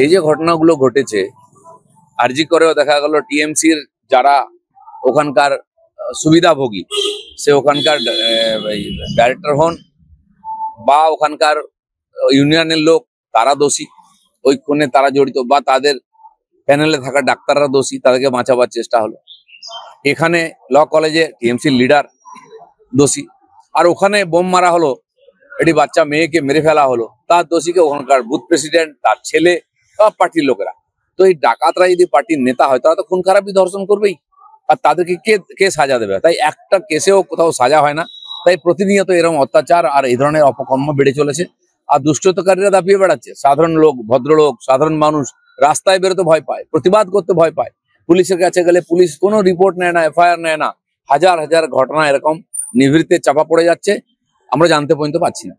এই যে ঘটনাগুলো ঘটেছে, আরজি করেও দেখা গেল টিএমসির যারা ওখানকার সুবিধাভোগী, সে ওখানকার ডাইরেক্টর হন বা ওখানকার ইউনিয়নের লোক, তারা দোষী, ওই খুনে তারা জড়িত, বা তাদের প্যানেলে থাকা ডাক্তাররা দোষী, তাদেরকে বাঁচাবার চেষ্টা হলো। এখানে ল কলেজে টিএমসির লিডার দোষী, আর ওখানে বোম মারা হলো, এটি বাচ্চা মেয়েকে মেরে ফেলা হলো, তার দোষীকে ওখানকার বুথ প্রেসিডেন্ট, তার ছেলে, সব পার্টির লোকেরা। তো এই ডাকাতরা যদি পার্টির নেতা হয়, তারা তো খুন খারাপই ধর্ষণ করবেই, আর তাদেরকে কে কে সাজা দেবে? তাই একটা কেসেও কোথাও সাজা হয় না। তাই প্রতিনিয়ত এরকম অত্যাচার আর এই ধরনের অপকর্ম বেড়ে চলেছে। আর দুষ্কৃতকারীরা দাপিয়ে বেড়াচ্ছে। সাধারণ লোক, ভদ্রলোক, সাধারণ মানুষ রাস্তায় বেরোতে ভয় পায়, প্রতিবাদ করতে ভয় পায়। পুলিশের কাছে গেলে পুলিশ কোনো রিপোর্ট নেয় না, এফআইআর নেয় না। হাজার হাজার ঘটনা এরকম নিভৃতে চাপা পড়ে যাচ্ছে, আমরা জানতে পর্যন্ত পারছি না।